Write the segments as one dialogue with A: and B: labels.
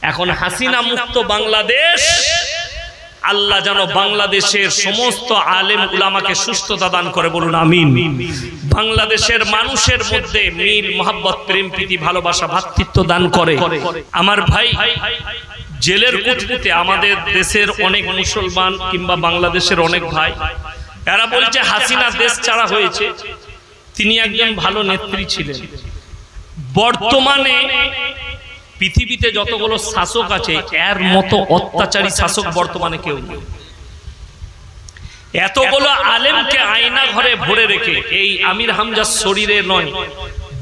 A: এখন হাসিনা মুক্ত বাংলাদেশ, আল্লাহ যেন বাংলাদেশের সমস্ত আলেম উলামাকে সুস্থতা দান করে, বলুন আমিন। বাংলাদেশের মানুষের মধ্যে মিল মোহাব্বত প্রেম প্রীতি ভালোবাসা ভ্রাতৃত্ব দান করে। আমার ভাই, জেলের কুঠরিতে আমাদের দেশের অনেক মুসলমান কিংবা বাংলাদেশের অনেক ভাই, এরা বলছে হাসিনা দেশ ছাড়া হয়েছে, তিনি একজন ভালো নেত্রী ছিলেন। বর্তমানে পৃথিবীতে যতগুলো শাসক আছে এর মতো অত্যাচারী শাসক বর্তমানে কেউ নেই। এতগুলো আলেমকে আয়না ঘরে ভরে রেখে এই আমির হামজার শরীরে নয়,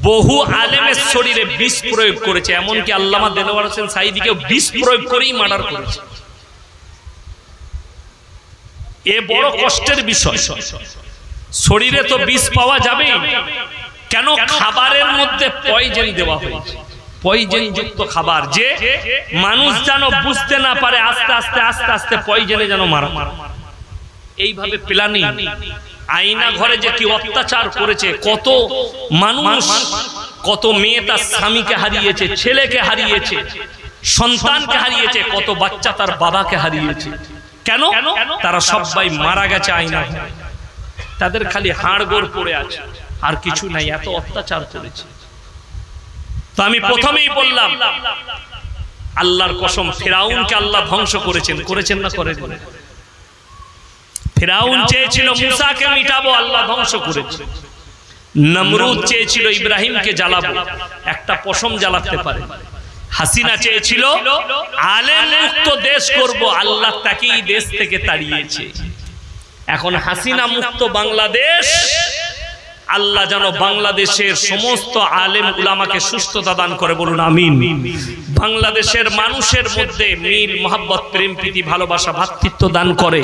A: বহু আলেমের শরীরে বিষ প্রয়োগ করেছে, এমনকি আল্লামা দেলোয়ার হোসেন সাঈদীকে বিষ প্রয়োগ করেই মার্ডার করেছে। এ বড় কষ্টের বিষয়। শরীরে তো বিষ পাওয়া যাবে, কেন? খাবারের মধ্যে পয়জন দেওয়া হয়েছে, পয়জন যুক্ত খাবার, যে মানুষ যেন বুঝতে না পারে, আস্তে আস্তে আস্তে আস্তে পয়জনে যেন মারা। এইভাবে প্ল্যানিং। আয়না ঘরে যে কি অত্যাচার করেছে, কত মানুষ, কত মেয়ে তার স্বামীকে হারিয়েছে, ছেলেকে হারিয়েছে, সন্তানকে হারিয়েছে, কত বাচ্চা তার বাবাকে হারিয়েছে। কেন? তারা সবাই মারা গেছে আয়না ঘরে, তাদের খালি হাড়গোড় পড়ে আছে, আর কিছু নাই, এত অত্যাচার করেছে। তো আমি প্রথমেই বললাম, আল্লাহর কসম, ফিরাউনকে আল্লাহ ধ্বংস করেছেন, করেছেন না করেন? ফিরাউন চেয়েছিল মুসাকে মিটাবো, আল্লাহ ধ্বংস করেছে। নমরুদ চেয়েছিল ইব্রাহিমকে জ্বালাবো, একটা পশম জ্বালাতে পারে। হাসিনা চেয়েছিল আলেম মুক্ত দেশ করব, আল্লাহ তাকেই দেশ থেকে তাড়িয়েছে। এখন হাসিনা মুক্ত বাংলাদেশ, আল্লাহ যেন বাংলাদেশের সমস্ত আলেম উলামাকে সুস্থতা দান করে, বলুন আমিন। বাংলাদেশের মানুষের মধ্যে মিল মোহাব্বত প্রেম প্রীতি ভালোবাসা ভ্রাতৃত্ব দান করে।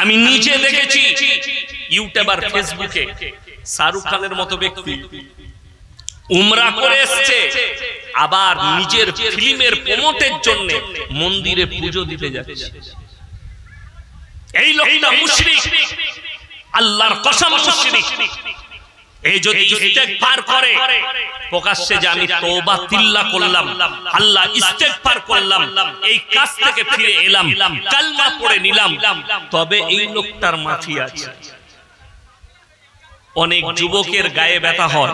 A: আমি নিজে দেখেছি ইউটিউবার ফেসবুকে শাহরুখ খানের মতো ব্যক্তি উমরা করে এসেছে, আবার নিজের ফিল্মের প্রমোটের জন্য মন্দিরে পুজো দিতে যাচ্ছে। এই লোকটা মুশরিক, আল্লাহর কসম মুশরিক। এই যদি ইস্তেগফার করে প্রকাশ্যে যে আমি তওবা তিল্লা করলাম, আল্লাহ ইস্তেগফার করলাম, এই কাজ থেকে ফিরে এলাম, কালমা পড়ে নিলাম, তবে এই লোকটার মাফি আছে। অনেক যুবকের গায়ে ব্যথা হয়,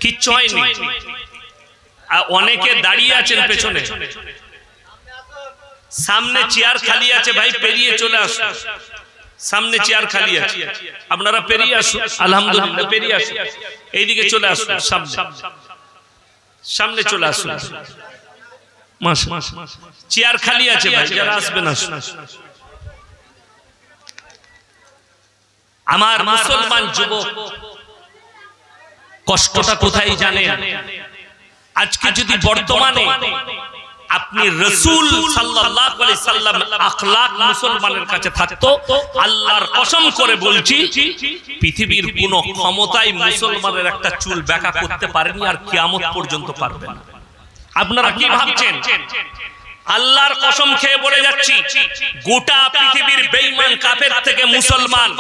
A: কিচ্ছু হয়নি, অনেকে দাঁড়িয়ে আছেন পেছনে, সামনে চেয়ার খালি আছে, ভাই পেরিয়ে চলে আসুন, সামনে চেয়ার খালি আছে, আপনারা পেরিয়ে আসুন, আলহামদুলিল্লাহ পেরিয়ে আসুন, এইদিকে চলে আসুন, সামনে চলে আসুন, চেয়ার খালি আছে ভাই, যারা আসবেন আসুন। আমার মুসলমান যুবক, কষ্টটা কোথায় জানেন? আজকে যদি বর্তমানে আপনি রাসূল সাল্লাল্লাহু আলাইহি সাল্লাম আখলাক মুসলমানের কাছে থাকতো, আল্লাহর কসম করে বলছি পৃথিবীর কোন ক্ষমতায় মুসলমানের একটা চুল বেঁকা করতে পারেনি, আর কিয়ামত পর্যন্ত পারবে না। আপনারা কি ভাবছেন? আল্লাহর কসম খেয়ে বলে যাচ্ছি, গোটা পৃথিবীর বেঈমান কাফের থেকে মুসলমান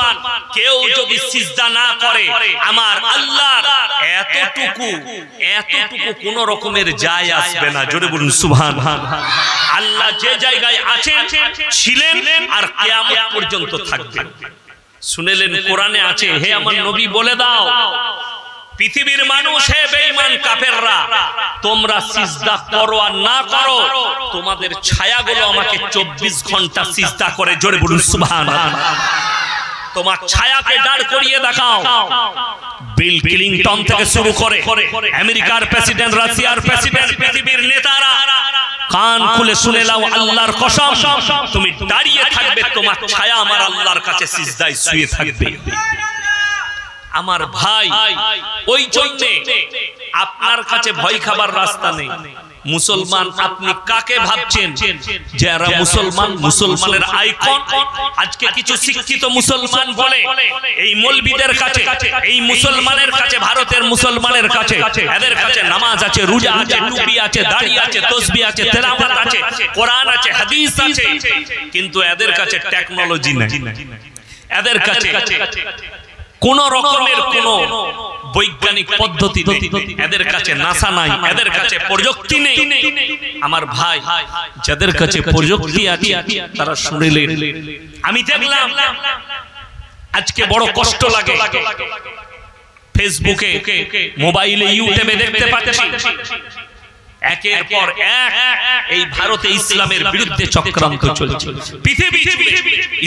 A: কেউ যদি সিজদা না করে, আমার আল্লাহর এতটুকু কোন রকমের যায় আসবে না। জোরে বলুন সুবহানাল্লাহ। আল্লাহ যে জায়গায় আছেন, ছিলেন, আর কিয়ামত পর্যন্ত থাকবেন। শুনেলেন কোরআনে আছে, হে আমার নবী বলে দাও পৃথিবীর মানুষ, হে বেঈমান কাফেররা, তোমরা সিজদা করো আর না করো, তোমাদের ছায়াগুলো আমাকে 24 ঘন্টা সিজদা করে। জোরে বলুন সুবহানাল্লাহ। তোমার ছায়াকে দাঁড় করিয়ে দেখাও। বিল ক্লিনটন থেকে শুরু করে আমেরিকার প্রেসিডেন্ট, রাশিয়ার প্রেসিডেন্ট, পৃথিবীর নেতারা, কান খুলে শুনে নাও, আল্লাহর কসম তুমি দাঁড়িয়ে থাকবে, তোমার ছায়া আমার আল্লাহর কাছে সিজদায় শুয়ে থাকবে। আমার ভাই, ওই জন্য আপনার কাছে ভয় খাবার রাস্তা নেই। মুসলমান আপনি কাকে ভাবছেন? যারা মুসলমান, মুসলমানের আইকন। আজকে কিছু শিক্ষিত মুসলমান বলে এই মৌলবীদের কাছে, এই মুসলমানের কাছে, ভারতের মুসলমানের কাছে, এদের কাছে নামাজ আছে, রোজা আছে, টুপি আছে, দাড়ি আছে, তাসবিহ আছে, তেলাওয়াত আছে, কোরআন আছে, হাদিস আছে, কিন্তু এদের কাছে টেকনোলজি নাই। এদের কাছে কোন রকমের কোন বৈজ্ঞানিক পদ্ধতি নেই, এদের কাছে নাসা নাই, এদের কাছে প্রযুক্তি নেই। আমার ভাই, যাদের কাছে প্রযুক্তি আছে তারা শুনলেন। আমি দেখলাম আজকে বড় কষ্ট লাগে, ফেসবুকে, মোবাইলে, ইউটিউবে দেখতে পাচ্ছি একের পর এক এই ভারতে ইসলামের বিরুদ্ধে চক্রান্ত চলছে, পৃথিবী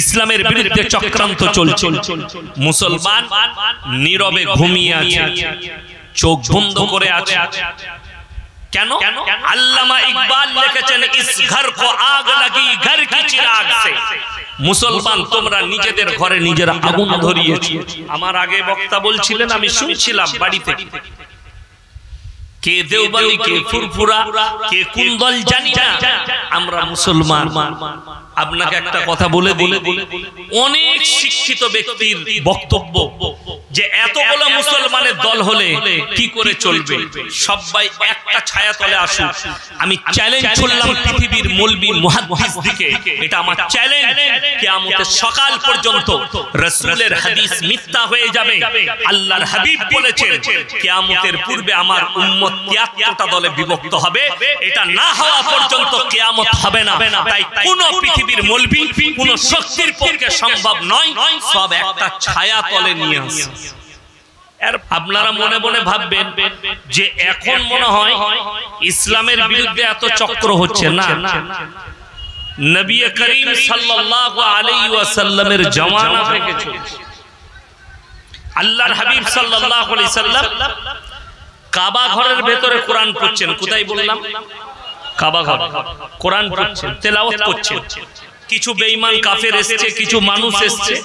A: ইসলামের বিরুদ্ধে চক্রান্ত চলছে। মুসলমান নীরবে ঘুমিয়ে আছে, চোখ বন্ধ করে আছে। কেন? আল্লামা ইকবাল লিখেছেন, ইস ঘর কো আগ লাগি ঘর কি চিরাগ সে। মুসলমান তোমরা নিজেদের ঘরে নিজেরা আগুন ধরিয়েছো। আমার আগে বক্তা বলছিলেন, আমি শুনছিলাম বাড়িতে, কে দেওবন্দি, কে ফুরফুরা, কে কুন্দল জানি না, আমরা মুসলমান। আপনাকে একটা কথা বলে দিই, অনেক শিক্ষিত ব্যক্তির বক্তব্য যে এতগুলো মুসলমানের দল হলে কি করে চলবে, সবাই একটা ছায়াতলে আসুক। আমি চ্যালেঞ্জ করলাম পৃথিবীর মৌলবি মুহাদ্দিস দিকে, এটা আমার চ্যালেঞ্জ, কিয়ামতের সকাল পর্যন্ত রাসূলের হাদিস মিথ্যা হয়ে যাবে। আল্লাহর হাবিব বলেছেন কিয়ামতের পূর্বে আমার উম্মত ৭৩টা দলে বিভক্ত হবে, এটা না হওয়া পর্যন্ত কিয়ামত হবে না। তাই কোন পৃথিবীর মৌলবি কোন শক্তির পক্ষে সম্ভব নয়, সব একটা ছায়া তলে নিয়ে আসে। আপনারা মনে মনে ভাববেন যে এখন মনে হয় ইসলামের বিরুদ্ধে এত চক্র হচ্ছে। না, নবী করিম সাল্লাল্লাহু আলাইহি ওয়াসাল্লামের জামানা থেকে চলছে। আল্লাহর হাবিব সাল্লাল্লাহু আলাইহি সাল্লাম কাবা ঘরের ভেতরে কোরআন পড়ছেন। কোথায় বললাম? কাবা ঘর। কোরআন পড়ছেন, তেলাওয়াত করছেন। কিছু বেঈমান কাফের এসেছে, কিছু মানুষ এসেছে,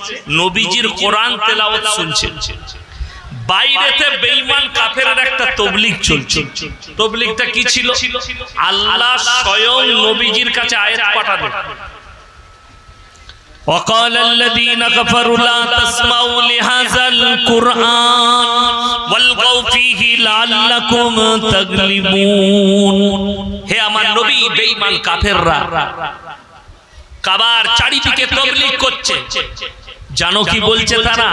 A: নবীজির কোরআন তেলাওয়াত শুনছেন। বাইরেতে বেঈমান কাফেরের একটা তাবলীগ চলছে। তাবলীগটা কি ছিল? আল্লাহ স্বয়ং নবীজির কাছে আয়াত পাঠালেন, وقال الذين كفروا لا تسمعوا لهذا القرآن والغوا فيه لعلكم تغلبون। হে আমার নবী, বেঈমান কাফেররা কাবার চারিদিকে তাবলীগ করছে। জানো কি বলছে তারা?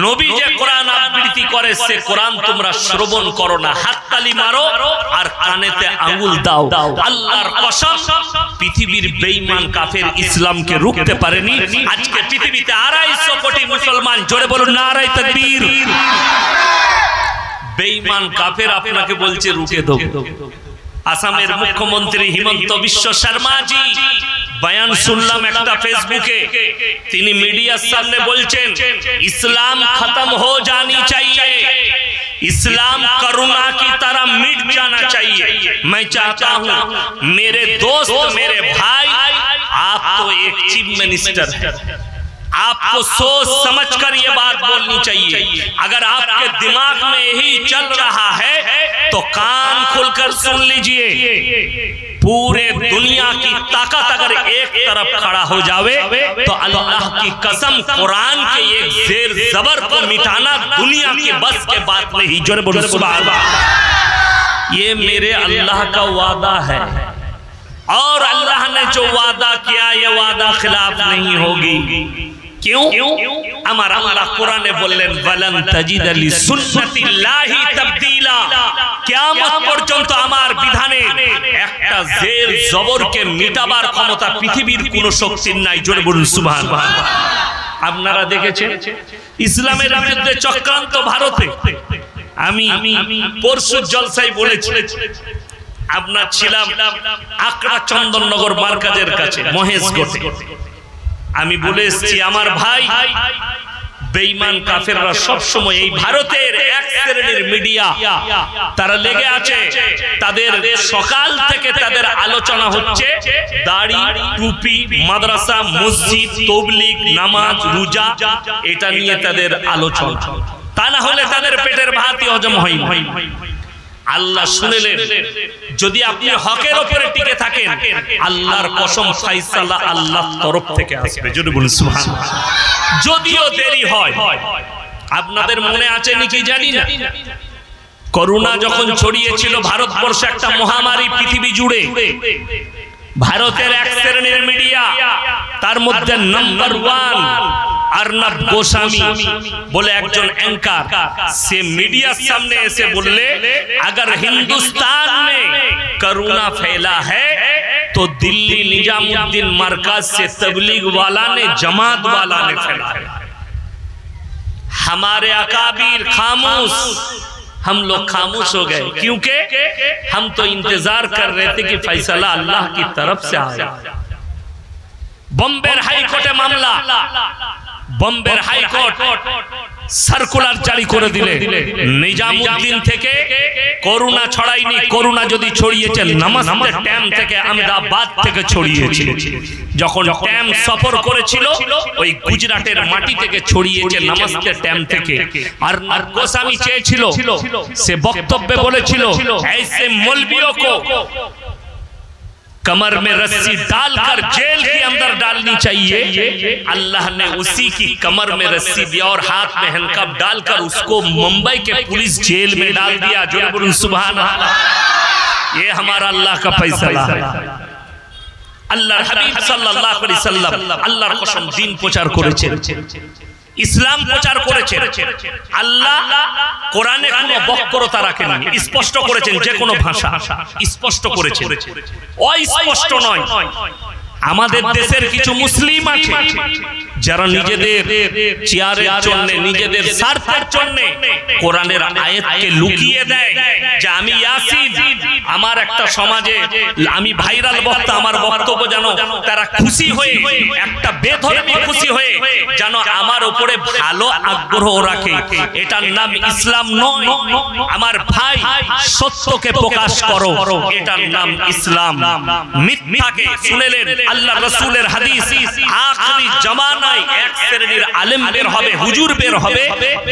A: নবী যে কোরআন আবৃত্তি করে সে কোরআন তোমরা শ্রবণ করো না, হাততালি মারো আর কানেতে আঙ্গুল দাও। আল্লাহর কসম, পৃথিবীর বেঈমান কাফের ইসলামকে রুখতে পারেনি। আজকে পৃথিবীতে ২৫০ কোটি মুসলমান, জোরে বলুন নারায়ে তাকবীর। বেঈমান কাফের আপনাকে বলছে রুখে দাও। আসামের মুখ্যমন্ত্রী হিমন্ত বিশ্ব শর্মাজি বয়ান শুনলাম একটা ফেসবুকে, তিনি মিডিয়ার সামনে বলছেন ইসলাম खत्म हो जानी चाहिए, इस्लाम करुणा की तरह मिट जाना चाहिए। मैं चाहता हूं मेरे दोस्त, मेरे भाई, आप तो एक चीफ मिनिस्टर हैं, आपको सोच समझ कर ये बात बोलनी चाहिए। अगर आपके दिमाग में यही चल रहा है तो कान खोलकर सुन लीजिए। पूरे दुनिया की ताकत अगर एक तरफ खड़ा हो जावे तो अल्लाह की कसम कुरान के एक जेर जबर को मिटाना दुनिया की बस के बात नहीं। जोरे बोलो सुभान अल्लाह। ये मेरे अल्लाह का वादा है और अल्लाह ने जो वादा किया ये वादा खिलाफ नहीं होगी। क्यों? আমার আল্লাহ কোরআনে বললেন ওয়ালান তাজিদা লিসুন্নাতিল্লাহি তাবদীলা। কিয়ামত পর্যন্ত আমার বিধানে একটা জের জবরকে মিটাবার ক্ষমতা পৃথিবীর কোনো শক্তির নাই। জোরে বলুন সুবহানাল্লাহ। আপনারা দেখেছেন ইসলামের বিরুদ্ধে চক্রান্ত ভারতে। আমি পরশু জলসায় বলেছি, আপনার ছিলাম আকড়া চন্দননগর মার্কাজের কাছে মহেশগড়ে। আমি বলে এসেছি আমার ভাই, বেঈমান কাফেররা সব সময় এই ভারতের এক শ্রেণীর মিডিয়া তারা লেগে আছে, তাদের সকাল থেকে তাদের আলোচনা হচ্ছে দাড়ি, টুপি, মাদ্রাসা, মসজিদ, তাবলীগ, নামাজ, রোজা, এটা নিয়ে তাদের আলোচনা। তা না হলে তাদের পেটের ভাতই হজম হয় না। আল্লাহ শুনলেন, যদি আপনি হকের উপরে টিকে থাকেন আল্লাহর কসম ফয়সালা আল্লাহর তরফ থেকে আসবে। যদি বলুন সুবহানাল্লাহ। যদিও দেরি হয়। আপনাদের মনে আছে নাকি জানি না, করোনা যখন ছড়িয়েছিল ভারতবর্ষে একটা মহামারী পৃথিবী জুড়ে, ভারতের এক শ্রেণীর মিডিয়া, তার মধ্যে নাম্বার 1 अर्नब गोस्वामी बोले একজন অ্যাঙ্কার, সে মিডিয়ার সামনে এসে বললে अगर हिंदुस्तान में करुणा फैला है तो दिल्ली निजामुद्दीन मरकज से तबलीग वाला ने, जमात वाला ने फैला है। हमारे अकाबीर खामोश, हम लोग खामोश हो गए, क्योंकि हम तो इंतजार कर रहे थे कि फैसला अल्लाह की तरफ से आए। बॉम्बे हाई कोर्टे मामला, बॉम्बे हाई कोर्ट সার্কুলার জারি করে দিলে নিজামউদ্দিন থেকে করোনা ছড়ায়নি, করোনা যদি ছড়িয়েছে নমস্তে ট্যাম থেকে, আহমেদাবাদ থেকে ছড়িয়েছে। যখন ট্যাম সফর করেছিল ওই গুজরাটের মাটি থেকে ছড়িয়েছে, নমস্তে ট্যাম থেকে। আর গোস্বামী চেয়েছিল, সে বক্তব্যে বলেছিল ऐसे मौलवियों को कमर में रस्सी डालकर जेल के अंदर डालनी चाहिए। अल्लाह ने उसी की कमर में रस्सी दिया और हाथ में हैंडकफ डालकर उसको मुंबई के पुलिस जेल में डाल दिया। जो बोलूं सुभान अल्लाह, ये हमारा अल्लाह का फैसला है। अल्लाह हबीब सल्लल्लाहु अलैहि वसल्लम अल्लाहर कसम दिन प्रचार করেছেন, ইসলাম প্রচার করেছেন। আল্লাহ কোরআনে কোনো বক্রতা রাখেননি, স্পষ্ট করেছেন, যে কোনো ভাষা স্পষ্ট করেছেন, অস্পষ্ট নয়। আমাদের দেশের কিছু মুসলিম আছে যারা নিজেদের চেয়ারের জন্য, নিজেদের স্বার্থের জন্য কোরআনের আয়াতকে লুকিয়ে দেয়, যে আমি ইয়াসিন, আমার একটা সমাজে আমি ভাইরাল বক্তা, আমার বক্তব্য যেন তারা খুশি হয়ে, একটা বেধর্মী খুশি হয়ে যেন আমার উপরে ভালো আগ্রহ রাখে। এটার নাম ইসলাম নয়। আমার ভাই, সত্যকে প্রকাশ করো, এটার নাম ইসলাম। মিথ্যাকে শুনেলেন আল্লাহ রাসূলের হাদিস, আখিরি জামানায় এক শ্রেণীর আলেম বের হবে, হুজুর বের হবে,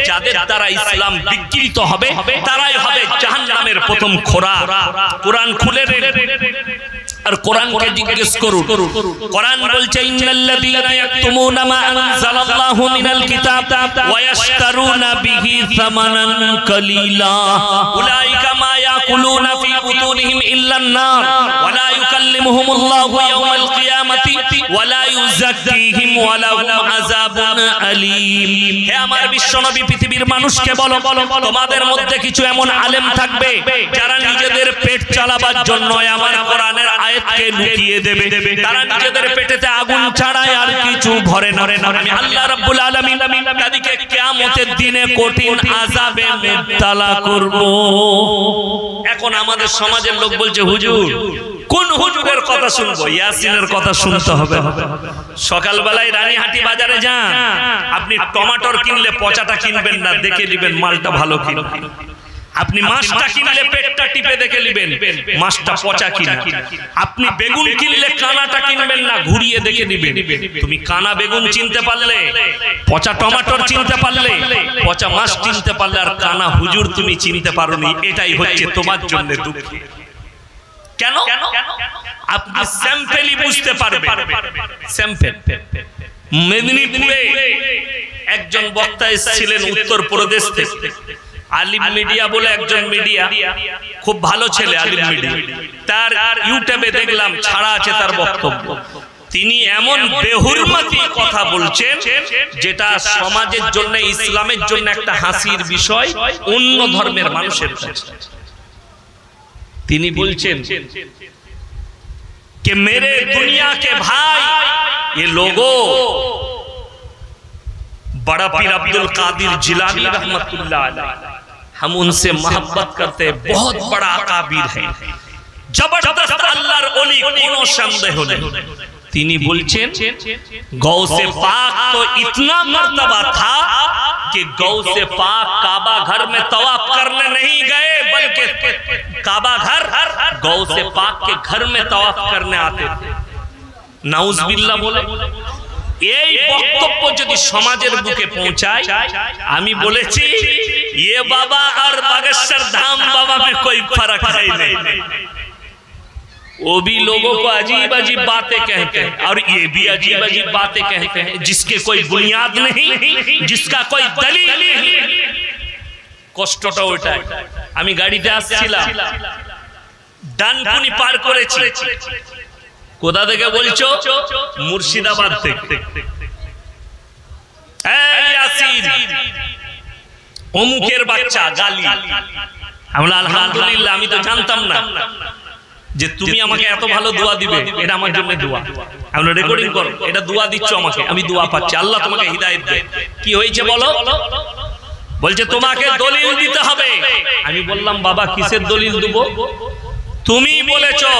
A: যাদের দ্বারা ইসলাম বিকৃত হবে, তারাই হবে জাহান্নামের প্রথম খোরাক। কোরআন খুলে নেন আর কোরআনকে জিজ্ঞেস করুন। কোরআন বলছে ইন্নাল্লাযীনা ইয়াকতুমুনা মা আনজালাল্লাহু মিনাল কিতাব ওয়া ইয়াশতারুনা বিহি সামানান কালীলা উলাইকা মা ইয়াকুলুনা ফি বুতুনিহিম ইল্লান নার ওয়া লা ইউকাল্লিমুহুমুল্লাহু ইয়াওমাল কিয়ামাতি ওয়া লা ইউযাক্কিহিম ওয়া লাহুম আযাবুন আলীম। হে আমার বিশ্বনবী, পৃথিবীর মানুষকে বলো, তোমাদের মধ্যে কিছু এমন আলেম থাকবে যারা নিজেদের পেট চালাবার জন্য আমার কোরআনের আয়াতকে লুকিয়ে দেবে। তারা নিজেদের পেটেতে আগুন ছাড়ায় আর কিছু ভরে না। আমি আল্লাহ রাব্বুল আলামিন তাদেরকে কিয়ামতের দিনে কঠিন আযাবে মুবতালা করব। এখন আমাদের সমাজের লোক বলছে, হুজুর কোন হুজুরের কথা শুনবো? ইয়াসিনের কথা শুনতে হবে। সকালবেলায় রানীহাটি বাজারে যান, আপনি টমেটোর কিনলে পচাটা কিনবেন না, দেখে নেবেন মালটা ভালো কিনা। আপনি মাছটা কিনলে পেটটা টিপে দেখে নেবেন মাছটা পচা কিনা। আপনি বেগুন কিনলে কানাটা কিনবেন না, ঘুরিয়ে দেখে নেবেন। তুমি কানা বেগুন চিনতে পারলে, পচা টমেটোর চিনতে পারলে, পচা মাছ চিনতে পারলে, আর কানা হুজুর তুমি চিনতে পারোনি, এটাই হচ্ছে তোমার জন্য দুঃখ। কেন? আপনি স্যাম্পেলই বুঝতে পারবেন। স্যাম্পেল। মেদিনীপুরে একজন বক্তা এসেছিলেন উত্তরপ্রদেশ থেকে, আলিম মিডিয়া বলে একজন মিডিয়া, খুব ভালো ছেলে, আলিম মিডিয়া। তার ইউটিউবে দেখলাম ছাড়া আছে তার বক্তব্য। তিনি এমন বেহুরমতি কথা বলছেন যেটা সমাজের জন্য, ইসলামের জন্য একটা হাসির বিষয় অন্য ধর্মের মানুষের কাছে। তিনি বলছেন कि मेरे दुनिया के भाई, ये लोगों, बड़ा पीर अब्दुल कादिर जिलानी रहमतुल्लाह अलैह, हम उनसे मोहब्बत करते हैं, बहुत बड़ा अकाबीर है, जबरदस्त अल्लाहर ओली, कोनो संदेह नहीं। তিনি বলছেন गौसे पाक तो इतना मर्तबा था कि गौसे पाक काबा घर में तवाफ करने नहीं गए, बल्कि काबा घर गौसे पाक के घर में तवाफ करने आते थे। नाउजुबिल्लाह बोले। এই বক্তব্য যদি সমাজের বুকে পৌঁছায়, আমি বলেছি ये बाबा और बागेश्वर धाम बाबा में कोई फर्क है नहीं। वो भी लोगों को अजीब अजीब बातें कहते हैं और ये भी अजीब अजीब बातें कहते हैं जिसके कोई बुनियाद नहीं, जिसका कोई दलील नहीं। কষ্টটা ওইটাই। আমি গাড়িতে আসছিলাম, ডানকুনি পার করেছি, কোথা থেকে বলছো? মুর্শিদাবাদ থেকে। এই ইয়াসিন অমুকের বাচ্চা গালি। আমরা আলহামদুলিল্লাহ, আমি তো জানতাম না যে তুমি আমাকে এত ভালো দোয়া দিবে। এটা আমার জন্য দোয়া। আমরা রেকর্ডিং করো, এটা দোয়া দিচ্ছ আমাকে, আমি দোয়া পাচ্ছি। আল্লাহ তোমাকে হিদায়াত দেয়। কি হয়েছে বলো? বলছে তোমাকে দলিল দিতে হবে। আমি বললাম বাবা কিসের দলিল দেব? তুমি বলেছো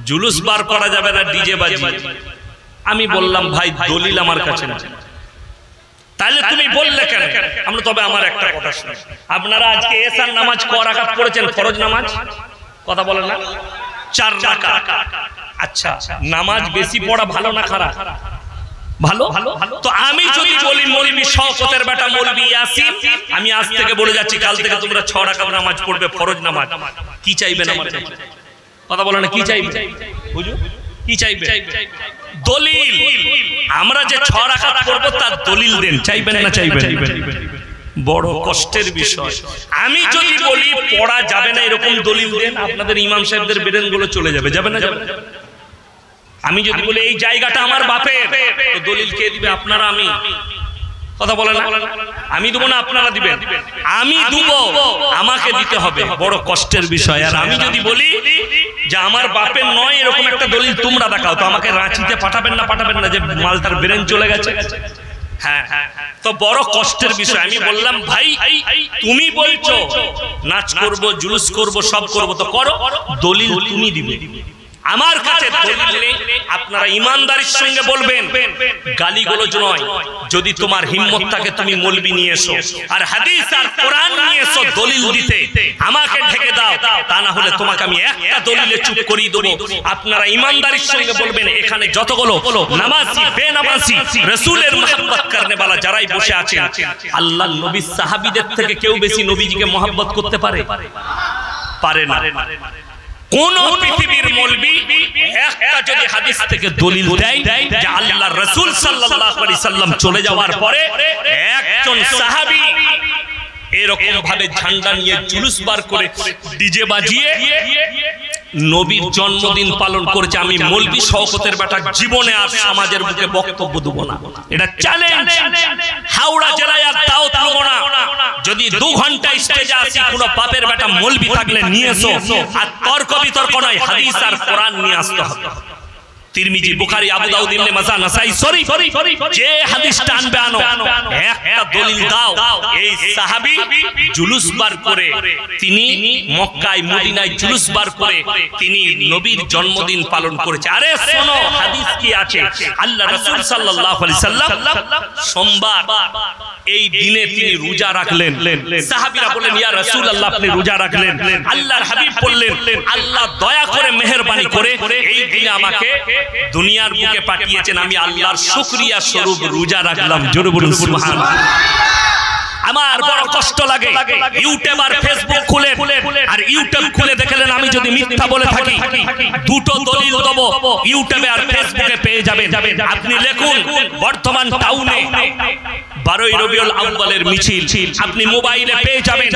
A: জুলুস বার করা যাবে না ডিজে বাজিয়ে। আমি বললাম ভাই দলিল আমার কাছে না। তাহলে তুমি বললে কেন? আমরা তবে আমার একটা কথা শুনি, আপনারা আজকে এশার নামাজ ক রাকাত পড়েছেন? ফরজ নামাজ কথা বলেন না, 4 রাকাত। আচ্ছা, নামাজ বেশি পড়া ভালো না খারাপ? ভালো। তো আমি যদি বলি মৌলভী শওকতের বেটা মৌলভী ইয়াসিন, আমি আজ থেকে বলে যাচ্ছি কাল থেকে তোমরা 6 রাকাত নামাজ পড়বে, ফরজ নামাজ। কি চাইবেন আমার কাছে? কথা বলেন না, কি চাইবে? বুঝু কি চাইবে? দলিল। আমরা যে 6 রাকাত পড়ব তার দলিল দেন। চাইবেন না চাইবেন? বড় কষ্টের বিষয়। আমি যদি বলি পড়া যাবে না এরকম দলিল দেন, আপনাদের ইমাম সাহেবদের ব্রেন গুলো চলে যাবে। যাবে না? যাবে। আমি যদি বলি এই জায়গাটা আমার বাপের, তো দলিল কে দিবে? আপনারা? আমি? কথা বলেন না। আমি দেবো না, আপনারা দিবেন? আমি দেবো, আমাকে দিতে হবে। বড় কষ্টের বিষয়। আর আমি যদি বলি যে আমার বাপের নয় এরকম একটা দলিল তোমরা দেখাও, তো আমাকে রাঁচিতে পাঠাবেন না? পাঠাবেন না, যে মালটার ব্রেন চলে গেছে। হ্যাঁ, তো বড় কষ্টের বিষয়। আমি বললাম ভাই তুমি বলছো নাচ করব, জুলুস করব, সব করব, তো করো, দলিল তুমি দিবে। আমার কাছে দলিল নেই। আপনারা ইমানদারির সঙ্গে বলবেন, গালিগালাজ নয়। যদি তোমার হিম্মত থাকে তুমি মৌলবি নিয়ে এসো, আর হাদিস আর কোরআন নিয়ে এসো দলিল দিতে। আমাকে ঢেকে দাও, তা না হলে তোমাকে আমি একটা দলিলে চুপ করিয়ে দেবো। আপনারা ইমানদারির সঙ্গে বলবেন, এখানে যতগুলো নামাজি বেনামাজি রাসূলের মহব্বত করনে वाला যারাই বসে আছেন, আল্লাহর নবী সাহাবীদের থেকে কেউ বেশি নবীজিকে মহব্বত করতে পারে? পারে না। কোন পৃথিবীর মৌলবি একটা যদি হাদিস থেকে দলিল দেয় যে আল্লাহর রাসূল সাল্লাল্লাহু আলাইহি সাল্লাম চলে যাওয়ার পরে একজন সাহাবী এরকম ভাবে ঝান্ডা নিয়ে জুলুস বার করে ডিজে বাজিয়ে নবীর জন্মদিন পালন করেছে, আমি মৌলবি শওকতের বেটা জীবনে আর সমাজের বুকে বক্তব্য দেব না। এটা চ্যালেঞ্জ। হাওড়া জেলায় আর দাওয়াত দেব না। যদি 2 ঘন্টা স্টেজে আসি, কোন বাপের বেটা মৌলবি থাকলে নিয়ে এসো, আর তর্ক বিতর্ক নয়, হাদিস আর কোরআন নিয়ে আসতে হবে। তিরমিজি, বুখারী, আবু দাউদ, ইবনে মাজাহ, নাসাই, সরি যে হাদিসটা আনবে আনো, একটা দলিল দাও। এই সাহাবী জুলুস বার করে, তিনি মক্কায় মদিনায় জুলুস বার করে তিনি নবীর জন্মদিন পালন করেছে। আরে শোনো হাদিস কি আছে? আল্লাহ রাসূল সাল্লাল্লাহু আলাইহি সাল্লাম সোমবার এই দিনে তিনি রোজা রাখলেন। সাহাবীরা বললেন ইয়া রাসূলুল্লাহ আপনি রোজা রাখলেন। আল্লাহর হাবিব বললেন আল্লাহ দয়া করে মেহেরবানি করে এই দিনে আমাকে দুনিয়ার বুকে পাঠিয়েছেন, আমি আল্লাহর শুকরিয়া স্বরূপ রোজা রাখলাম। জোরে বলুন সুবহানাল্লাহ। আমার বড় কষ্ট লাগে ইউটিউব আর ফেসবুক খুলে, আর ইউটিউব খুলে দেখলেন আমি যদি মিথ্যা বলে থাকি, দুটো দলিল দেব ইউটিউবে আর ফেসবুকে পেয়ে যাবেন। আপনি লিখুন বর্তমান টাউনে 12ই রবিউল আউয়ালের মিছিল, আপনি মোবাইলে পেয়ে যাবেন।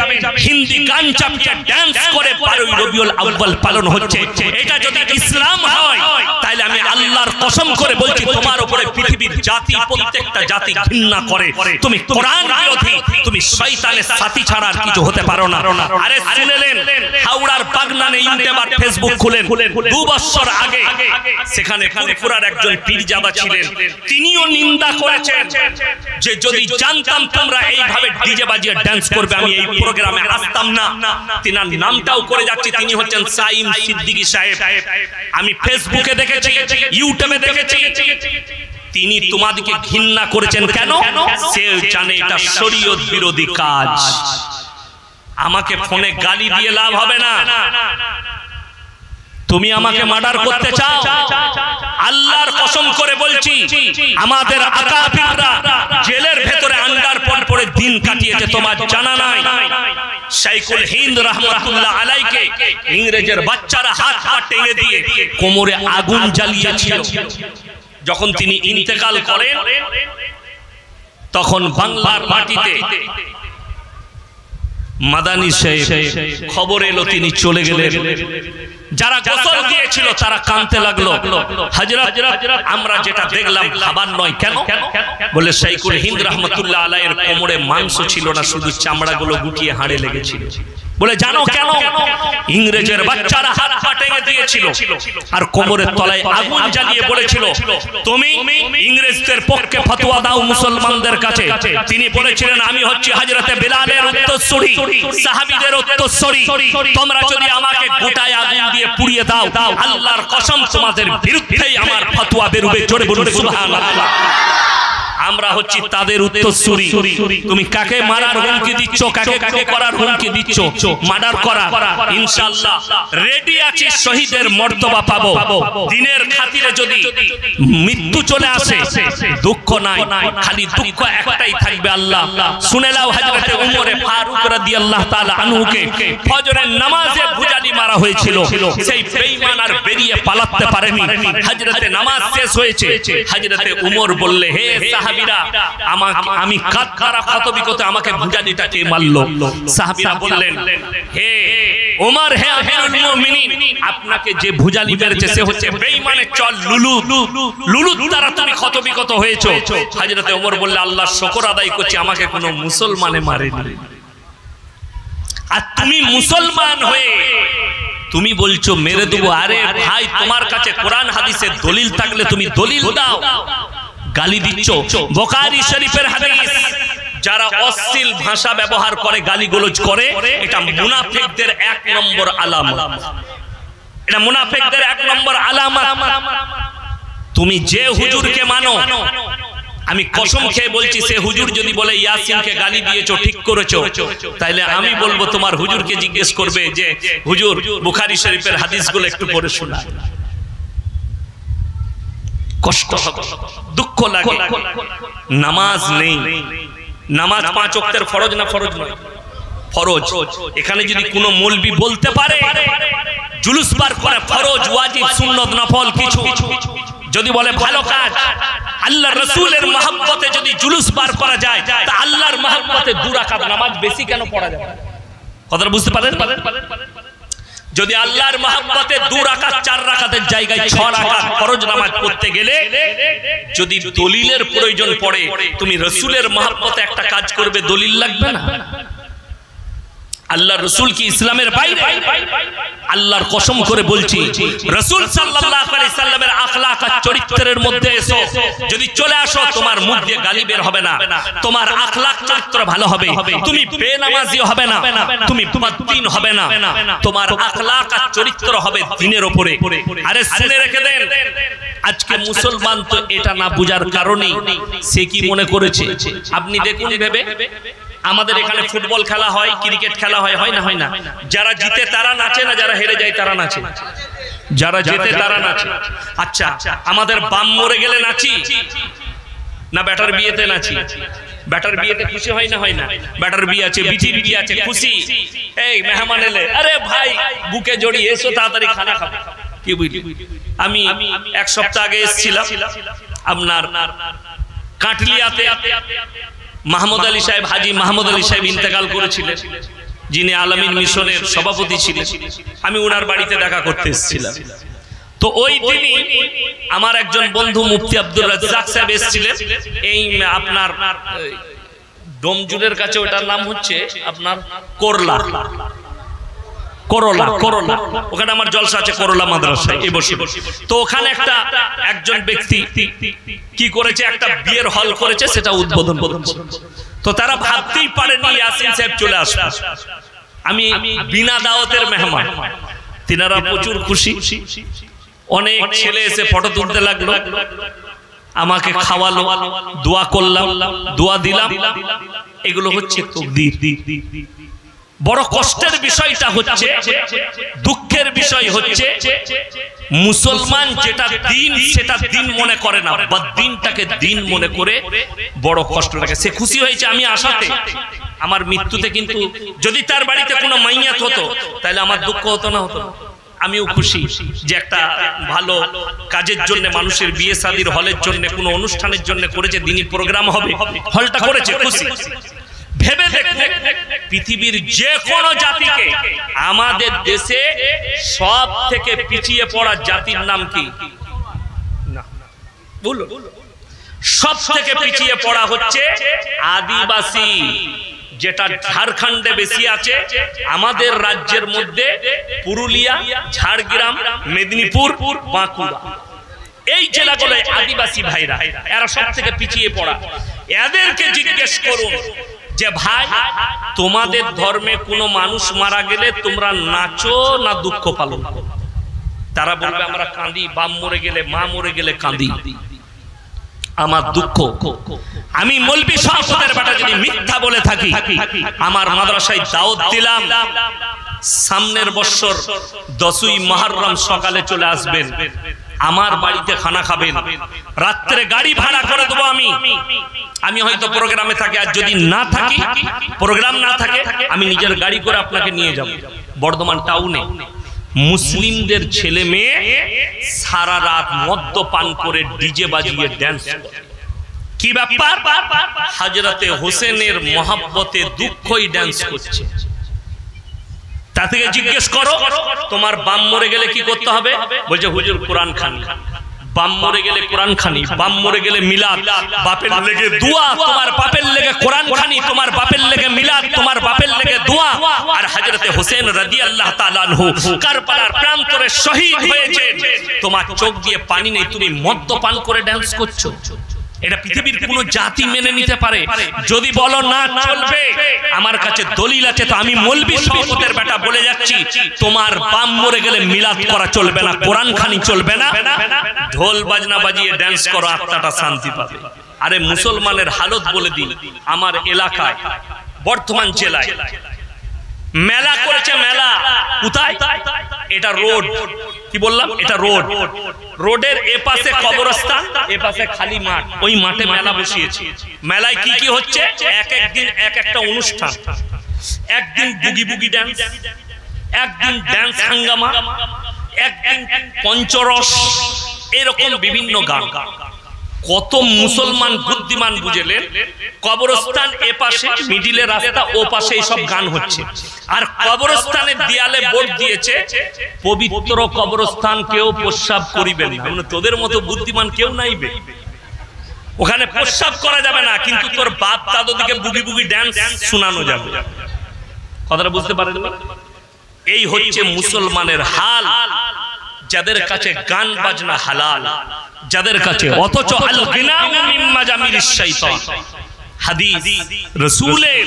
A: হিন্দি গান চাপিয়ে ডান্স করে 12ই রবিউল আউয়াল পালন হচ্ছে। এটা যদি ইসলাম হয় তাহলে আমি আল্লাহর কসম করে বলছি তোমার উপরে পৃথিবীর জাতি, প্রত্যেকটা জাতি ঘৃণা করে। তুমি কোরআন বিরোধী, তুমি শয়তানের সাথী ছাড়া আর কিছু হতে পারো না। আরে শুনলেন হাওড়ার বাগনানে ইউটিউব আর ফেসবুক খুলেন, 2 বছর আগে সেখানে ফুরফুরার একজন পীরজাদা ছিলেন, তিনিও নিন্দা করেছেন যে যদি জানতাম তোমরা এইভাবে ডিজে বাজিয়ে ডান্স করবে আমি এই প্রোগ্রামে আসতাম না। তিনার নামটাও করে যাচ্ছি, তিনি হচ্ছেন সাইম সিদ্দিকী সাহেব। আমি ফেসবুকে দেখেছি, ইউটিউবে দেখেছি, তিনি তোমাদেরকে ঘৃণা করেছেন। কেন? সে জানে এটা শরীয়ত বিরোধী কাজ। আমাকে ফোনে গালি দিয়ে লাভ হবে না। তুমি আমাকে মার্ডার করতে চাও? আল্লাহর কসম করে বলছি আমাদের আকাবিররা জেলের ভেতরে আন্ডার পরে দিন কাটিয়েছে, তোমার জানা নাই? শাইখুল হিন্দ রাহমাতুল্লাহ আলাইকে ইংরেজের বাচ্চারা হাত পা টেনে দিয়ে কোমরে আগুন জ্বালিয়েছিল। যখন তিনি ইন্তেকাল করেন তখন বাংলার মাটিতে মাদানী সাহেব খবর এলো তিনি চলে গেলেন। যারা গোসল দিয়েছিল তারা কাঁদতে লাগলো, হযরত আমরা যেটা দেখলাম খাবার নয়। কেন? বলে শাইখুল হিন্দ রাহমাতুল্লাহ আলাইহির কোমরে মাংস ছিল না, শুধু চামড়াগুলো গুটিয়ে হাড়ে লেগেছিল। বলে জানো কেন? ইংরেজের বাচ্চারা হাত পা টেনে দিয়েছিল আর কোমরের তলায় আগুন জ্বালিয়ে বলেছিল তুমি ইংরেজদের পক্ষে ফতোয়া দাও মুসলমানদের কাছে। তিনি বলেছিলেন আমি হচ্ছি হযরতে বেলালের উত্তরসূরি, সাহাবীদের উত্তরসূরি, তোমরা যদি আমাকে গোটায় আগুন দিয়ে পুড়িয়ে দাও আল্লাহর কসম তোমাদের বিরুদ্ধেই আমার ফতোয়া বেরোবে। জোরে বলুন সুবহানাল্লাহ। আমরা হচ্ছি তাদের উত্তরসূরি। তুমি কাকে মারার হুমকি দিচ্ছ, কাকে কাকে করার হুমকি দিচ্ছ, মার্ডার করা, ইনশাআল্লাহ রেডি আছি, শহীদের মর্তবা পাবো। দিনের খাতিরে যদি মৃত্যু চলে আসে দুঃখ নাই, খালি দুঃখ একটাই থাকবে, আল্লাহ শুনে নাও হযরতে উমরে ফারুক রাদিয়াল্লাহু তাআলা আনহুকে ফজরের নামাজে ভুজালি মারা হয়েছিল, সেই বেঈমান আর বেরিয়ে পালাতে পারেনি। হযরতে নামাজ শেষ হয়েছে, হযরতে উমর বললে হে সাহাবীরা আমি কাতরা খতবিকতে আমাকে ভুজালিটা কে মারলো? সাহাবীরা বললেন হে ওমর, হে আমিরুল মুমিনিন, আপনাকে যে ভুজালি মেরেছে সে হচ্ছে বেঈমানের চল লুলুত দ্বারা তুমি খতবিকত হয়েছো। হযরতে ওমর বললে আল্লাহর শুকর আদায় করছি আমাকে কোনো মুসলমানে মারেনি, আর তুমি মুসলমান হয়ে তুমি বলছো মেরে দেবো। আরে ভাই তোমার কাছে কোরআন হাদিসের দলিল থাকলে তুমি দলিল দাও, গালি দিচ্ছ। বুখারী শরীফের হাদিস, যারা অশ্লীল ভাষা ব্যবহার করে, গালিগালাজ করে, এটা মুনাফিকদের এক নম্বর আলামত। এটা মুনাফিকদের এক নম্বর আলামত। তুমি যে হুজুরকে মানো, আমি কসম খেয়ে বলছি সে হুজুর যদি বলে ইয়াসিনকে গালি দিয়েছো ঠিক করেছো, তাইলে আমি বলবো তোমার হুজুরকে জিজ্ঞেস করবে যে হুজুর বুখারী শরীফের হাদিসগুলো একটু পড়ে শোনান। কষ্ট হবে, দুঃখ লাগে। নামাজ নেই, নামাজ 5 ওয়াক্তের ফরজ না ফরজ নয়? ফরজ। এখানে যদি কোনো মৌলবি বলতে পারে জুলুস বার করে ফরজ ওয়াজিব সুন্নাত নফল কিছু যদি বলে ভালো কাজ, আল্লাহর রাসূলের মহব্বতে যদি জুলুস বার করা যায় তা আল্লাহর মহব্বতে 2 রাকাত নামাজ বেশি কেন পড়া যাবে? কথাটা বুঝতে পারেন? যদি আল্লাহর মহব্বতে 2 রাকাত 4 রাকাতের জায়গায় 6 রাকাত ফরজ নামাজ পড়তে গেলে যদি দলিলের প্রয়োজন পড়ে, তুমি রাসূলের মহব্বতে একটা কাজ করবে, দলিল লাগবে না? আল্লাহর রাসূল কি ইসলামের বাইরে? আল্লাহর কসম করে বলছি রাসূল সাল্লাল্লাহু আলাইহি সাল্লামের আখলাক আর চরিত্রের মধ্যে এসো, যদি চলে আসো তোমার মুখ দিয়ে গালি বের হবে না, তোমার আখলাক চরিত্র ভালো হবে, তুমি বেনামাজি হবে না, তুমি বদদিন হবে না, তোমার আখলাক আর চরিত্র হবে দ্বীনের উপরে। আরে শুনে রেখে দেন, আজকে মুসলমান তো এটা না বুঝার কারণে সে কি মনে করেছে আপনি দেখুন ভেবে, আমাদের এখানে ফুটবল খেলা হয়, ক্রিকেট খেলা হয়, হয় না? হয় না? যারা জিতে তারা নাচে না, যারা হেরে যায় তারা নাচে? যারা জিতে তারা নাচে। আচ্ছা, আমাদের বাম মরে গেলে নাচি না ব্যাটার বিয়েতে নাচি? ব্যাটার বিয়েতে খুশি হয় না? হয় না? ব্যাটার বিয়ে আছে, বিটির বিয়ে আছে, খুশি, এই মেহমান এলে, আরে ভাই বুকে জড়িয়ে এসো তাড়াতাড়ি খানা খাবো। কি বুঝলি? আমি 1 সপ্তাহ আগে এসেছিলাম আপনার কাটলিয়াতে। মাহমুদ আলী সাহেব, হাজী মাহমুদ আলী সাহেব ইন্তেকাল করেছিলেন, যিনি আলামিন মিশনের সভাপতি ছিলেন। আমি ওনার বাড়িতে দেখা করতে এসেছিলাম। তো ওই দিনই আমার একজন বন্ধু মুফতি আব্দুর রাজ্জাক সাহেব এসেছিলেন। এই আপনার ডোমজুলের কাছে, ওটার নাম হচ্ছে আপনার করলা, ওখানে আমার জলসা আছে, করলা মাদ্রাসায় এই বসে। তো ওখানে একজন ব্যক্তি কি করেছে, একটা বিয়ের হল করেছে, সেটা উদ্বোধন করেছে। তো তারা ভাবতেই পারেনি ইয়াসিন সাহেব চলে আসবে। আমি বিনা দাওয়াতের মেহমান, তিনারা প্রচুর খুশি। অনেক ছেলে এসে ফটো তুলতে লাগলো, আমাকে খাওয়ালো, দোয়া করলাম, দোয়া দিলাম। এগুলো হচ্ছে তাকদীর। বড় কষ্টের বিষয়টা হচ্ছে, দুঃখের বিষয় হচ্ছে মুসলমান যেটা দিন সেটা দিন মনে করে না, বা দিনটাকে দিন মনে করে বড় কষ্ট লাগে। সে খুশি হয়েছে আমি আসাতে, আমার মৃত্যুতে, কিন্তু যদি তার বাড়িতে কোনো মাইয়াত হতো তাহলে আমার দুঃখ হতো না? হতো। আমিও খুশি যে একটা ভালো কাজের জন্য, মানুষের বিয়ে শাদীর হলের জন্য, কোনো অনুষ্ঠানের জন্য করেছে, দিনী প্রোগ্রাম হবে, হলটা করেছে, খুশি। ভেবে দেখুন পৃথিবীর যে কোনো জাতিকে আমাদের দেশে সব থেকে পিছিয়ে পড়া জাতির নাম কি? না বলুন। সব থেকে পিছিয়ে পড়া হচ্ছে আদিবাসী, যেটা ঝাড়খণ্ডে বেশি আছে। আমাদের রাজ্যের মধ্যে পুরুলিয়া, ঝাড়গ্রাম, মেদিনীপুর, বাঁকুড়া, এই জেলাগুলো আদিবাসী ভাইরা, এরা সব থেকে পিছিয়ে পড়া। এদেরকে জিজ্ঞেস করুন যে ভাই তোমাদের ধর্মে কোনো মানুষ মারা গেলে তোমরা নাচো না দুঃখ পালন করো? তারা বলবে আমরা কাঁদি, বাপ মরে গেলে, মা মরে গেলে কাঁদি, আমার দুঃখ। আমি মৌলবি সাহেবের বেটা যদি মিথ্যা বলে থাকি, আমার মাদ্রাসায় দাওয়াত দিলাম, সামনের বছর 10ই মুহররম সকালে চলে আসবেন, আমার বাড়িতে খানা খাবেন, রাত্রে গাড়ি ভাড়া করে দেবো আমি হয়তো প্রোগ্রামে থাকি, আর যদি না থাকি, প্রোগ্রাম না থাকে, আমি নিজের গাড়ি করে আপনাকে নিয়ে যাব বর্ধমান টাউনে। মুসলিমদের ছেলে মেয়ে সারা রাত মদ্যপান করে ডিজে বাজিয়ে ড্যান্স করে। কি ব্যাপার? হযরতে হোসেনের মহব্বতে দুঃখই ড্যান্স করছে। তা থেকে জিজ্ঞেস করো তোমার বাম মরে গেলে কি করতে হবে? বলছে হুজুর কোরআন খানি। বাম মরে গেলে কোরআন খানি, বাম মরে গেলে মিলাদ, বাপের লেগে দোয়া, তোমার বাপের লেগে কোরআন খানি, তোমার বাপের লেগে মিলাদ, তোমার বাপের লেগে দোয়া। আর হযরতে হোসেন রাদিয়াল্লাহু তাআলা আনহু কারবালার প্রান্তরে শহীদ হয়েছেন, তোমার চোখ দিয়ে পানি নেই, তুমি মদ্যপান করে ডান্স করছো। এটা পৃথিবীর কোন জাতি মেনে নিতে পারে? যদি বলো না চলবে, আমার কাছে দলিল আছে। তো আমি মৌলবি সাহেবের বেটা বলে যাচ্ছি, তোমার বাম মরে গেলে মিলাদ করা চলবে না, কোরআন খানি চলবে না, ঢোল বাজনা বাজিয়ে ডান্স করো, আত্মাটা শান্তি পাবে। আরে মুসলমানের হালত বলে দিন। আমার এলাকায় বর্ধমান জেলায় মেলা করেছে। মেলা কোথায়? এটা রোড, কি বললাম, এটা রোড। রোডের এপাশে কবরস্থান, এপাশে খালি মাঠ, ওই মাঠে মেলা বসিয়েছে। মেলায় কি কি হচ্ছে? এক একদিন এক একটা অনুষ্ঠান। একদিন বুগি বুগি ডান্স, একদিন ডান্স হাঙ্গামা, একদিন পঞ্চরস, এরকম বিভিন্ন গান। কত মুসলমান বুদ্ধিমান বুঝলেন, কবরস্থান এপাশে, মিডিলে রাস্তা ও পাশে এইসব গান হচ্ছে। আর কবরস্থানের দেয়ালে বোর্ড দিয়েছে পবিত্র কবরস্থান কেউ প্রস্রাব করিবেন না। মানে তোদের মতো বুদ্ধিমান কেউ নাইবে, ওখানে প্রস্রাব করা যাবে না, কিন্তু তোর বাপ দাদুদিকে বুগি বুগি ডান্স শোনানো যাবে। কথাটা বুঝতে পারেন? এই হচ্ছে মুসলমানের হাল, যাদের কাছে গান বাজনা হালাল, যাদের কাছে, অথচ আল গিনাউ মিন মাজামিরিশ শাইতান। হাদিস রাসূলের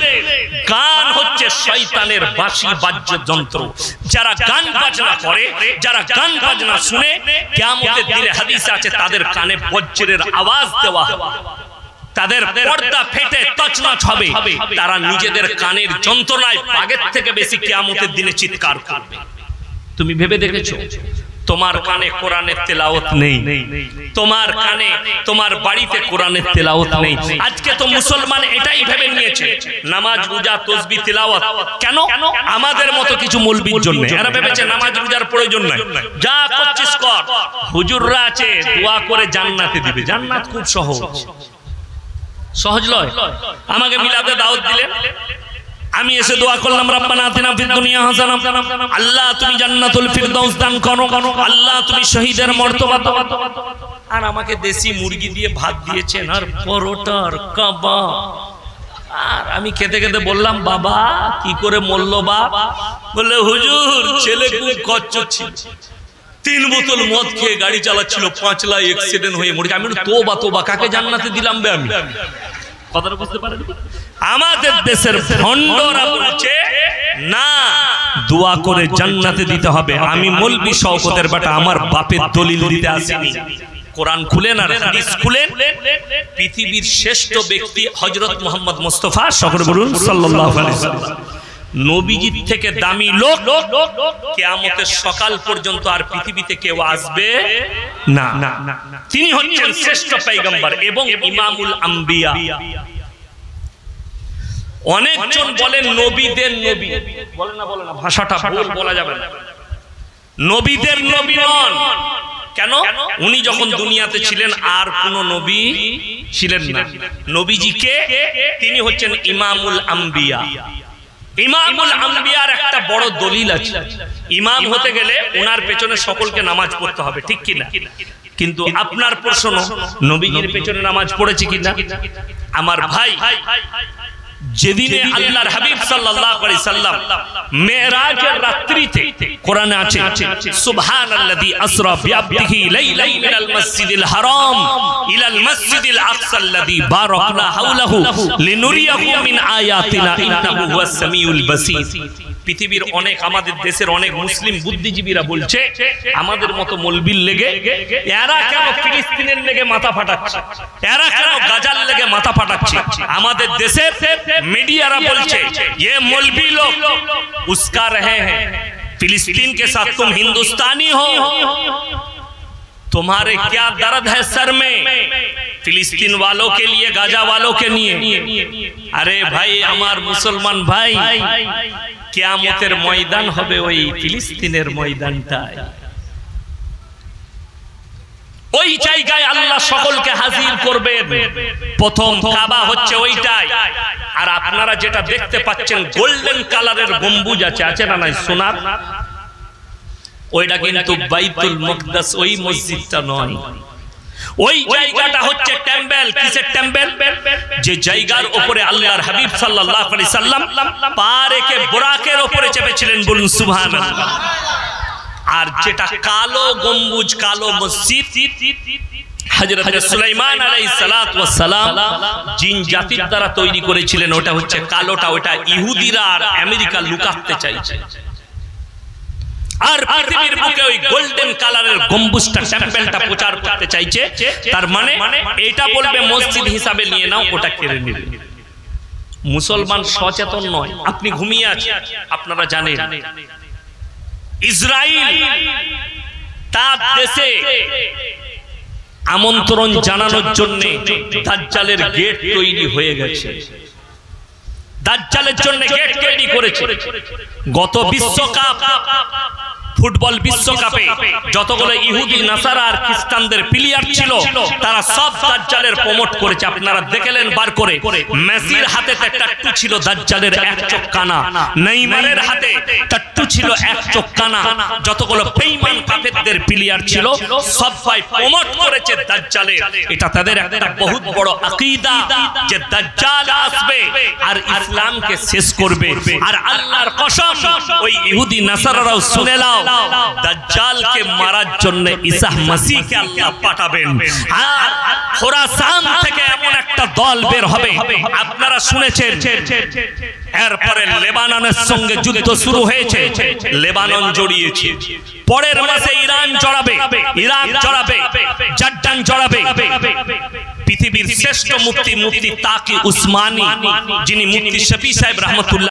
A: গান হচ্ছে শয়তানের বাঁশি বাদ্য যন্ত্র। যারা গান বাজনা করে, যারা গান বাজনা শুনে, কিয়ামতের দিনে হাদিসে আছে তাদের কানে বজ্রের আওয়াজ দেওয়া হবে, তাদের পর্দা ফেটে তছনছ হবে, তারা নিজেদের কানের যন্ত্রণায় পাগের থেকে বেশি কিয়ামতের দিনে চিৎকার করবে। তুমি ভেবে দেখেছো? তোমার কানে কোরআনের তেলাওয়াত নেই, তোমার কানে, তোমার বাড়িতে কোরআনের তেলাওয়াত নেই। আজকে তো মুসলমান এটাই ভেবে নিয়েছে নামাজ, রোজা, তাসবিহ, তেলাওয়াত। কেন? আমাদের মতো কিছু মৌলবীর জন্য। এরা ভেবেছে নামাজ রোজার প্রয়োজন নাই, যা করছিস কর, হুজুররা আছে দোয়া করে জান্নাতে দিবে। জান্নাত খুব সহজ, সহজ লয়। আমাকে মিলাদে দাওয়াত দিলেন, আমি এসে দোয়া করলাম রব্বানা আতিনা ফিদ দুনিয়া হাসানাহ, আল্লাহ তুমি জান্নাতুল ফিরদাউস দান করো, আল্লাহ তুমি শহীদের মর্তবা দাও। আর আমাকে দেশি মুরগি দিয়ে ভাত দিয়েছেন, আর পরোটা, আর কাবাব। আর আমি খেতে খেতে বললাম, বাবা কি করে মরল বাপ? বলে হুজুর ছেলে খুব কচ্ছ ছিল, 3 বোতল মদ খেয়ে গাড়ি চালাচ্ছিল, 5 লাখ অ্যাক্সিডেন্ট হয়ে মরে। আমি তোবা তোবা, কাকে জান্নাতে দিলাম বে আমি? কথাটা বুঝতে পারেন? আমাদের দেশের ভণ্ডরা বলছে না, দোয়া করে জান্নাতে দিতে হবে। আমি মৌলবি শওকতের বেটা, আমার বাপের দলিল দিতে আসিনি। কোরআন খুলেন আর হাদিস খুলেন, পৃথিবীর শ্রেষ্ঠ ব্যক্তি হযরত মুহাম্মদ মুস্তাফা সকলে বলুন সাল্লাল্লাহু আলাইহি ওয়াসাল্লাম, নবীজির থেকে দামি লোক কিয়ামতের সকাল পর্যন্ত আর পৃথিবীতে কেউ আসবে না। তিনি হচ্ছেন শ্রেষ্ঠ পয়গম্বর এবং ইমামুল আম্বিয়া। অনেকজন বলেন নবীদের নবী, বলেন না, ভাষাটা ভুল বলা যাবে না। নবীদের নবী নন, কেন? উনি যখন দুনিয়াতে ছিলেন আর কোন নবী ছিলেন না। নবীজিকে তিনি হচ্ছেন ইমামুল আম্বিয়া। ইমামুল আম্বিয়ার একটা বড় দলিল আছে, ইমাম হতে গেলে ওনার পেছনে সকলকে নামাজ পড়তে হবে, ঠিক কিনা? কিন্তু আপনার প্রশ্ন, নবীজির পেছনে নামাজ পড়েছে কিনা? আমার ভাই, যেদিনে আল্লাহর হাবিব সাল্লাল্লাহু আলাইহি সাল্লাম মেরাজের রাত্রিতে, কোরআনে আছে সুবহানাল্লাযী আসরা বিআবদিহি লাইলান মিনাল মাসজিদিল হারাম ইলাল মাসজিদিল আকসাল্লাযী বারাকনা হাওলাহু লিনুরিয়াহু মিন আয়াতিনা ইন্নাহু হুয়াস সামিউল বাসীর। পৃথিবীর অনেক, আমাদের দেশের অনেক মুসলিম বুদ্ধিজীবীরা বলছে আমাদের মতো মলবির লেগে এরা কেন ফিলিস্তিনের লেগে মাথা ফাটাচ্ছে, এরা কেন গাজার লেগে মাথা ফাটাচ্ছে। আমাদের দেশের মিডিয়ারা বলছে ये मौलवी लोग उसका रहे हैं फिलिस्तीन के साथ, तुम हिंदुस्तानी हो, तुम्हारे क्या दर्द है सर में फिलिस्तीन वालों के लिए, गाजा वालों के लिए। अरे भाई, हमार मुसलमान भाई, কিয়ামতের ময়দান হবে ওই ফিলিস্তিনের ময়দানটায়। ওই জায়গায় আল্লাহ সকলকে হাজির করবেন। প্রথম কাবা হচ্ছে ওইটাই। আর আপনারা যেটা দেখতে পাচ্ছেন গোল্ডেন কালারের গম্বুজ আছে না নাই, সোনার, ওইটা কিন্তু বাইতুল মুকদ্দাস, ওই মসজিদটা নয়। ওই জায়গাটা হচ্ছে টেম্পল। কিসের টেম্পল? যে জায়গার উপরে আল্লাহর হাবিব সাল্লাল্লাহু আলাইহি সাল্লাম পা রেখে বুরাকের উপরে চেপেছিলেন, বলুন সুবহানাল্লাহ। আর যেটা কালো গম্বুজ, কালো মসজিদ, হযরত সুলাইমান আলাইহিস সালাতু ওয়াস সালাম জিন জাতির দ্বারা তৈরি করেছিলেন। ওটা হচ্ছে কালোটা, ওটা ইহুদিরা আর আমেরিকা লুকাতে চাইছে। আর পৃথিবীর বুকে ওই গোল্ডেন কালারের গম্বুজটা, টেম্পলটা প্রচার করতে চাইছে। তার মানে এটা বলবে মসজিদ হিসাবে নিয়ে নাও, ওটা কেড়ে নেবে। মুসলমান সচেতন নয়, আপনি ঘুমিয়ে আছেন। আপনারা জানেন ইসরায়েল তার দেশে আমন্ত্রণ জানানোর জন্য দাজ্জালের গেট তৈরি হয়ে গেছে। দাজ্জালের জন্য গেট তৈরি করেছে। গত বিশ্বকাপ, ফুটবল বিশ্বকাপে যতগুলো ইহুদি, নাসারা আর খ্রিস্টানদের প্লেয়ার ছিল, তারা সব দাজ্জালের প্রমোট করেছে। আপনারা দেখলেন বার করে, মেসির হাতে টাট্টু ছিল দাজ্জালের এক চোখ কানা, নেইমারের হাতে টাট্টু ছিল এক চোখ কানা। যতগুলো বেঈমান কাফেরদের প্লেয়ার ছিল সবাই প্রমোট করেছে দাজ্জালের। এটা তাদের একটা বহুত বড় আকীদা যে দাজ্জাল আসবে আর ইসলামকে শেষ করবে। আর আল্লাহর কসম, ওই ইহুদি নাসারারাও শুনে নাও, দাজ্জালকে মারার জন্য ঈসা মসিহকে আল্লাহ পাঠাবেন। আর খোরাসান থেকে এমন একটা দল বের হবে, আপনারা শুনেছেন। এরপরে লেবাননের সঙ্গে যুদ্ধ শুরু হয়েছে, লেবানন জড়িয়েছে। পরের মাসে ইরান জড়াবে, ইরাক জড়াবে, জর্ডান জড়াবে। পৃথিবীর শ্রেষ্ঠ মুফতি, মুফতি তাকি উসমানী, যিনি মুফতি শফি সাহেব রহমতুল্লাহ